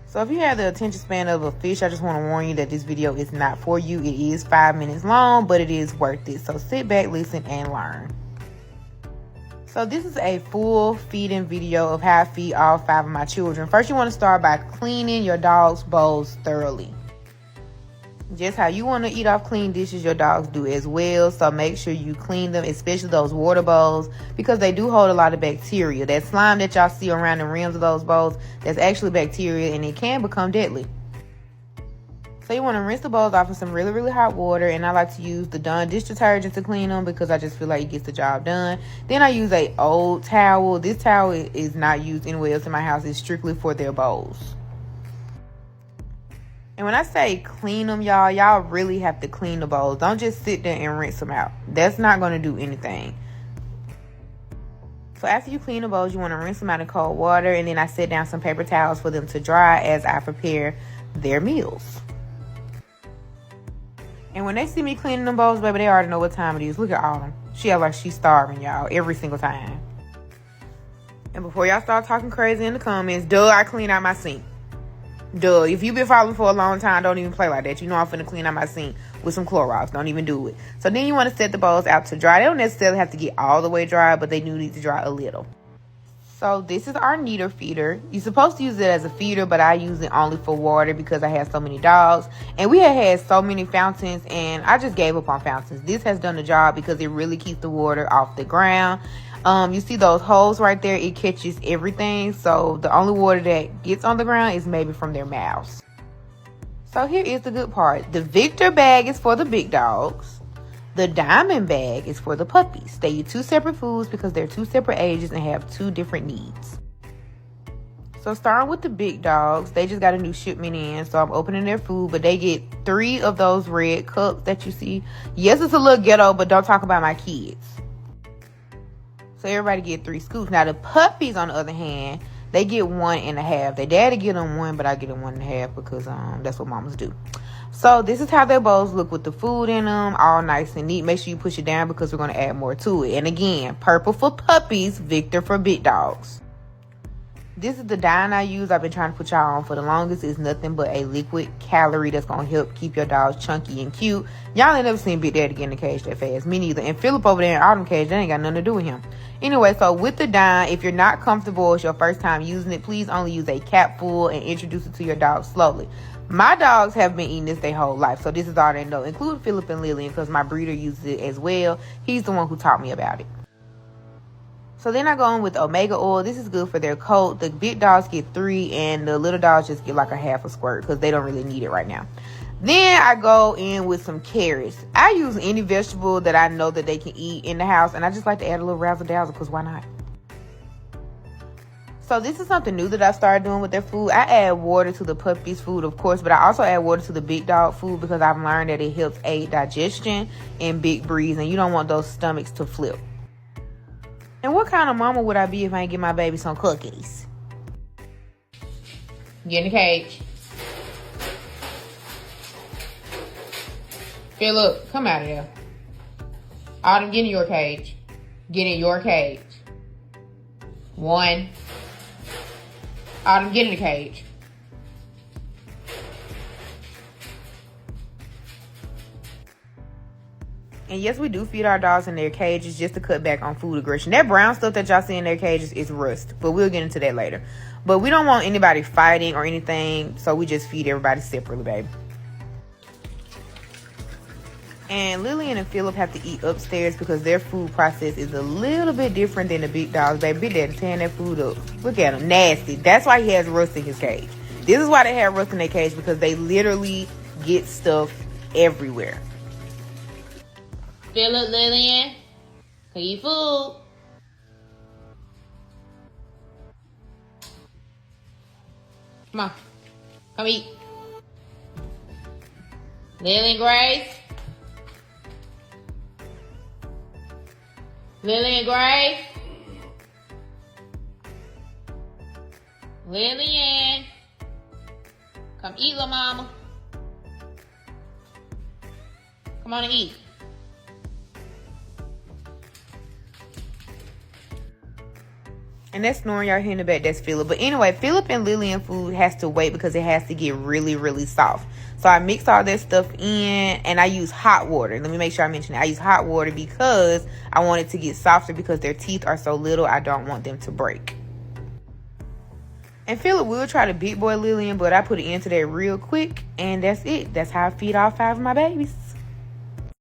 So if you have the attention span of a fish, I just want to warn you that this video is not for you. It is 5 minutes long, but it is worth it. So sit back, listen, and learn. So this is a full feeding video of how I feed all 5 of my children. First, you want to start by cleaning your dog's bowls thoroughly. Just how you want to eat off clean dishes, your dogs do as well. So make sure you clean them, especially those water bowls, because they do hold a lot of bacteria. That slime that y'all see around the rims of those bowls, that's actually bacteria, and it can become deadly. So you want to rinse the bowls off with some really, really hot water. And I like to use the Dawn dish detergent to clean them because I just feel like it gets the job done. Then I use a old towel. This towel is not used anywhere else in my house. It's strictly for their bowls. And when I say clean them, y'all really have to clean the bowls. Don't just sit there and rinse them out. That's not going to do anything. So after you clean the bowls, you want to rinse them out in cold water. And then I set down some paper towels for them to dry as I prepare their meals. And when they see me cleaning them bowls, baby, they already know what time it is. Look at Autumn. She acts like she's starving, y'all, every single time. And before y'all start talking crazy in the comments, I clean out my sink. If you've been following for a long time, don't even play like that. You know I'm finna clean out my sink with some Clorox. Don't even do it. So then you want to set the bowls out to dry. They don't necessarily have to get all the way dry, but they do need to dry a little. So this is our kneader feeder. You're supposed to use it as a feeder, but I use it only for water because I have so many dogs. And we had so many fountains, and I just gave up on fountains. This has done the job because it really keeps the water off the ground. You see those holes right there? It catches everything. So the only water that gets on the ground is maybe from their mouths. So here is the good part. The Victor bag is for the big dogs. The Diamond bag is for the puppies. They eat 2 separate foods because they're 2 separate ages and have 2 different needs. So starting with the big dogs, they just got a new shipment in. So I'm opening their food, but they get 3 of those red cups that you see. Yes, it's a little ghetto, but don't talk about my kids. So everybody get 3 scoops. Now the puppies, on the other hand, they get 1.5. Their daddy get them 1, but I get them 1.5 because that's what mamas do. So this is how their bowls look with the food in them, all nice and neat. Make sure you push it down because we're going to add more to it. And again, purple for puppies, Victor for big dogs. This is the dye I use. I've been trying to put y'all on for the longest. It's nothing but a liquid calorie that's going to help keep your dogs chunky and cute. Y'all ain't never seen Big Daddy get in the cage that fast. Me neither. And Philip over there in Autumn cage, that ain't got nothing to do with him. Anyway, so with the dye, if you're not comfortable, it's your first time using it, please only use a capful and introduce it to your dog slowly. My dogs have been eating this their whole life, so this is all they know, including Philip and Lillian, because my breeder uses it as well. He's the one who taught me about it. So then I go in with omega oil. This is good for their coat. The big dogs get 3 and the little dogs just get like a half a squirt because they don't really need it right now. Then I go in with some carrots. I use any vegetable that I know that they can eat in the house, and I just like to add a little razzle dazzle because why not? So this is something new that I started doing with their food. I add water to the puppies' food, of course, but I also add water to the big dog food because I've learned that it helps aid digestion in big breeds, and you don't want those stomachs to flip. And what kind of mama would I be if I ain't get my baby some cookies? Get in the cage. Philip, come out of here. Autumn, get in your cage. Get in your cage. 1. Autumn, get in the cage. And yes, we do feed our dogs in their cages just to cut back on food aggression. That brown stuff that y'all see in their cages is rust, but we'll get into that later. But we don't want anybody fighting or anything, so we just feed everybody separately, baby. And Lillian and Philip have to eat upstairs because their food process is a little bit different than the big dogs. Baby, Big Daddy tearing that food up. Look at him, nasty. That's why he has rust in his cage. This is why they have rust in their cage, because they literally get stuff everywhere. Philip, Lillian, can you eat food? Come on, come eat. Lillian, Grace. Lillian, Grace. Lillian, come eat, little mama. Come on and eat. And that snoring y'all hear in the back, that's Philip. But anyway, Philip and Lillian food has to wait because it has to get really, really soft. So I mix all that stuff in, and I use hot water. Let me make sure I mention that. I use hot water because I want it to get softer because their teeth are so little. I don't want them to break. And Philip will try to big boy Lillian, but I put an end to that real quick. And that's it. That's how I feed all 5 of my babies.